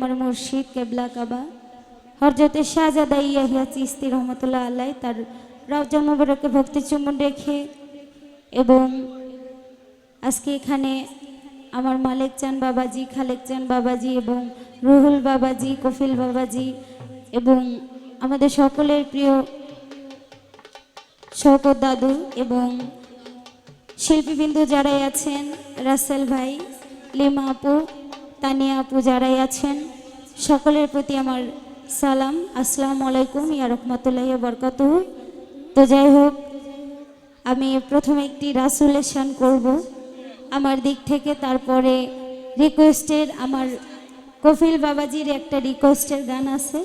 আমার মুর্শিদ কেবলা কাবা হযরত শাহজাদা ইয়াহিয়া চিশতি রহমাতুল্লাহ আলাইহি তার রওজা মুবারকে ভক্তি চুম্বন রেখে এবং আজকে এখানে আমার মালিক চান বাবাজি, খালেক চান বাবাজি এবং রুহুল বাবাজি, কফিল বাবাজি এবং আমাদের সকলের প্রিয় শওকত দাদু এবং শিল্পীবৃন্দ যারাই আছেন, রাসেল ভাই, লিমা আপু, তানিয়া আপু যারাই আছেন, সকলের প্রতি আমার সালাম। আসসালামু আলাইকুম ইয়া রাহমাতুল্লাহি ওয়া বারাকাতুহু। তো যাই হোক, আমি প্রথমে একটি রাসূলের শান করব আমার দিক থেকে, তারপরে রিকোয়েস্টের আমার কফিল বাবাজির একটা রিকোয়েস্টের গান আছে,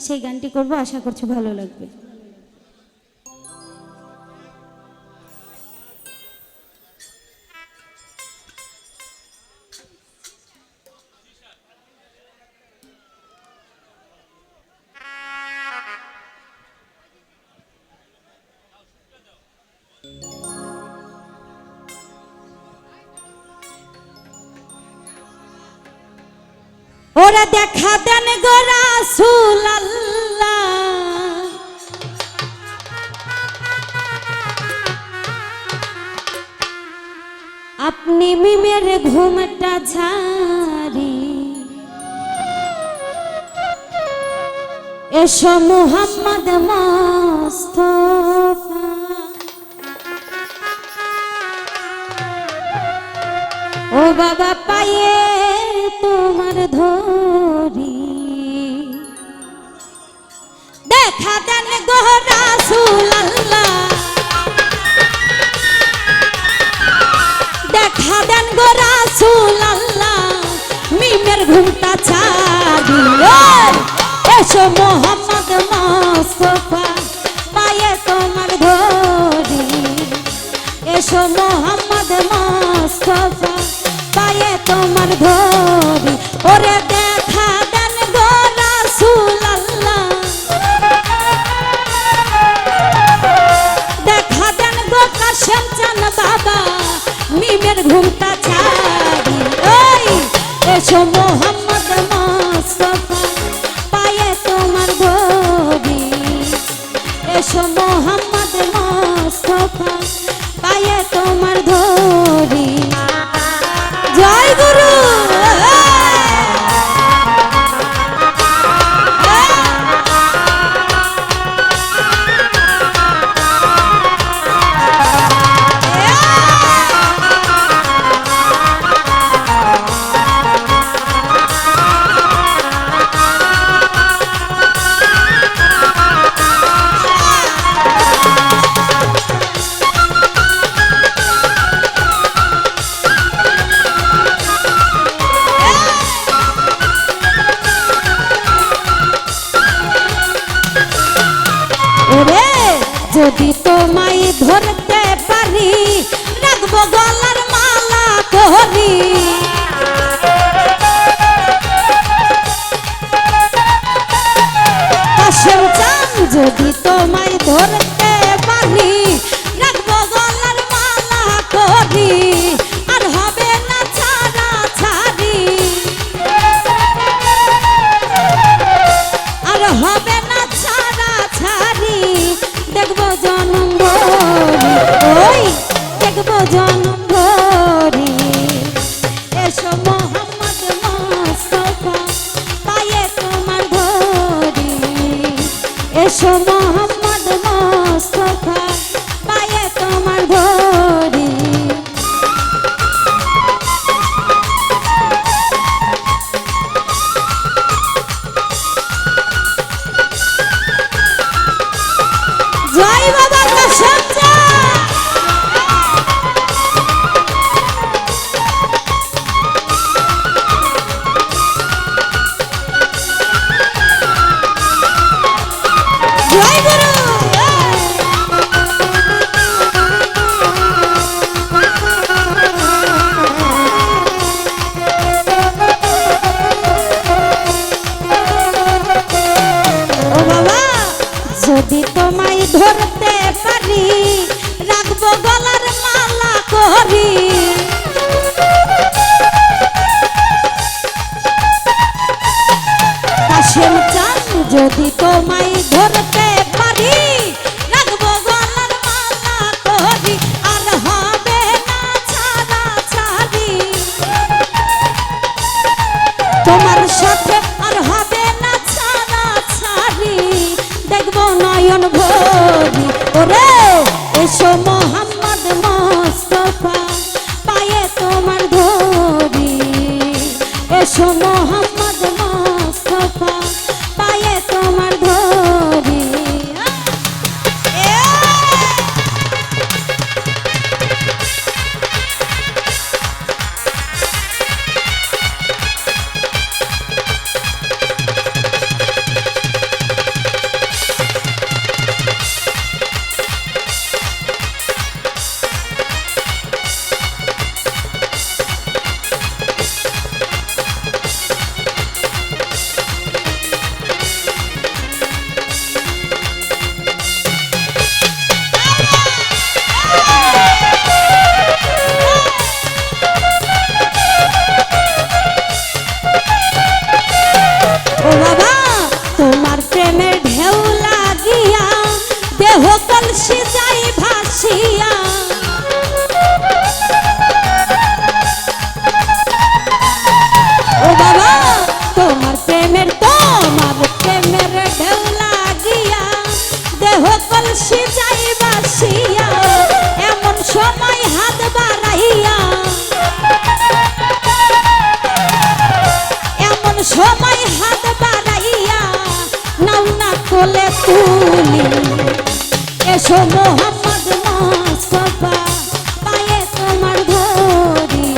সেই গানটি করব, আশা করছি ভালো লাগবে। ওরা দেখা দেন গো রাসূল আল্লাহ, আপনি মিমের ঘুমটা ঝারি, এসো মুহাম্মদ মুস্তাফা, ও বাবা পায়ে তোমার ধরি, দেখা দেন গো রাসূল আল্লাহ, দেখা দেন গো রাসূল আল্লাহ, মিমের ঘুমটা ছাড়ি, এসো মুহাম্মদ মুস্তাফা, পায়ে তোমার ধরি, এসো মুহাম্মদ মুস্তাফা, পায়ে তোমার ধরি, ওরে দেখা দেন গো রাসূল আল্লাহ, দেখা দেন গো কাশেম চান বাবা, মিমের ঘুমটা ছাড়ি, ওই এসো মুহাম্মদ মুস্তাফা, পায়ে তোমার ধরি, এসো মুহাম্মদ মুস্তাফা, পায়ে তোমার ধরি। জয় গুরু। যদি তোমায় ধরতে পারি, রাখবো গলার মালা করি, কাশেম চান যদি তোমায় ধরতে পারি, রাখবো গলার মালা করি, আর হবে না ছাড়া ছাড়ি, আর হবে না ছাড়া ছাড়ি, দেখবো জনম ভরি, ওই দেখবো জনম ভরি, এসো মুহাম্মদ মুস্তাফা, পায়ে তোমার ধরি, এসো মুহাম্মদ মুস্তাফা, পায়ে তোমার ধরি। জয় বাবা কাশেম চান। জয় গুরু। ও বাবা যদি তোমায় ধরতে পারি, রাখবো গলার মালা করি, কাশেম চান যদি তোমায় ধরতে পারি রাখবো গলার মালা করি আর হবে না ছাড়া ছাড়ি তোমার সাথে আর হবে না ছাড়া ছাড়ি দেখবো নয়ন ভরি ওরে এসো মোহাম্মদ মোস্তফা পায়ে তোমার ধরি এসো মোহাম্মদ মোস্তফা পায়ে তোমার ধরি দেহ কলসি যাই ভাসিয়া ও বাবা তোমার প্রেমের ঢেউ লাগিয়া দেহ কলসি যাই ভাসিয়া এমন সময় হাত বাড়াইয়া এমন সময় হাত বাড়াইয়া নাও না কোলে তুলি এসো মোহাম্মদ মোস্তফা পায়ে তোমার ধরি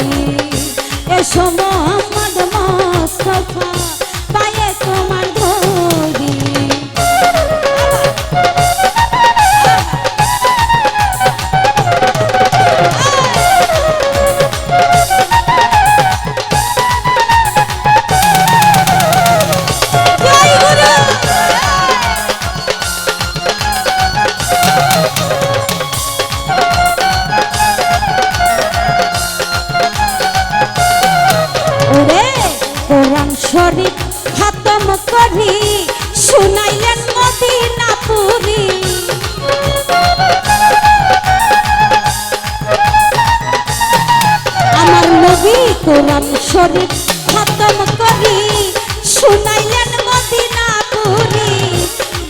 এসো মোহাম্মদ মোস্তফা পায়ে তোমার ধরি শরীফ খতম করি শুনাইলেন মদিনাপুরি আমার নবী কোরআন শরীফ খতম করি শুনাইলেন মদিনাপুরি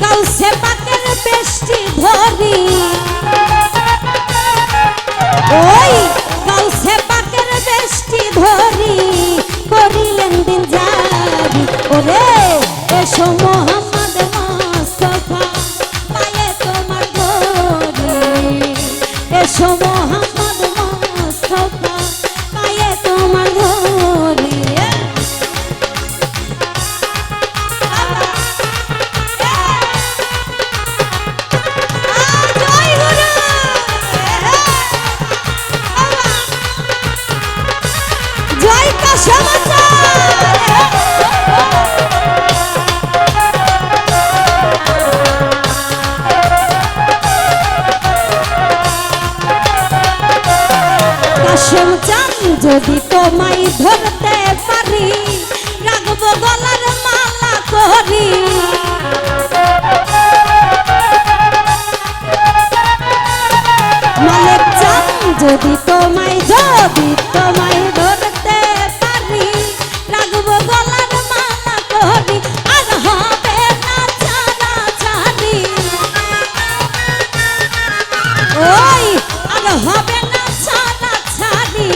গাউসে পাকের বেশটি ধরি ওই গাউসে পাকের বেশটি ধরি করিলেন দিন জারি ওরে এসো মোহাম্মদ মোস্তফা পায়ে তোমার ধরি এসো মোহাম্মদ মোস্তফা পায়ে তোমার ধরি জয় কাশেম কাশেম চান যদি তোমায় ধরতে পারি রাখবো গলার মালা করি মালিক চান যদি তোমায় ধরতে পারি রাখবো গলার মালা করি আর হবে না ছাড়া ছাড়ি ওই আর হবে না ছাড়া ছাড়ি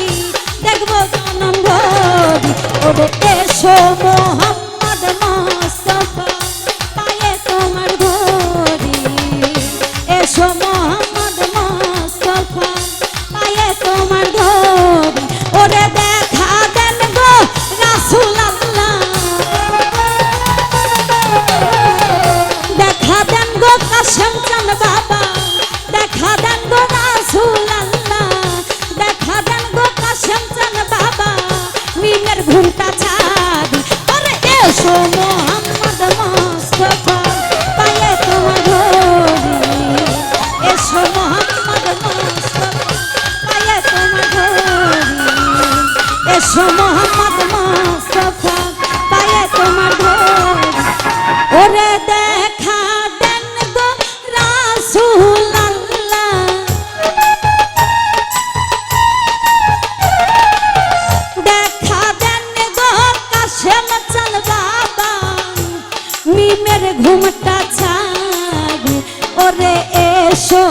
দেখবো জনম ভরি ওরে এসো মোহাম্মদ মোস্তফা পায়ে তোমার ধরি এসো মোহাম্মদ মোস্তফা পায়ে তোমার ধরি ওরে দেখা দেন গো রাসূল আল্লাহ দেখা দেন গো কাশেম চান বাবা দেখা দেন গো রাসূল আল্লাহ দেখা দেন গো কাশেম চান বাবা মিনের ঘুমটা ছাড়ি ওরে এসো মোহাম্মদ মোস্তফা পায়ে তোমার ধরি এসো মোহাম্মদ মোস্তফা পায়ে তোমার ধরি এসো মোহাম্মদ মোস্তফা পায়ে তোমার ধরি ঘুমটা ছাড়ে ওরে এসো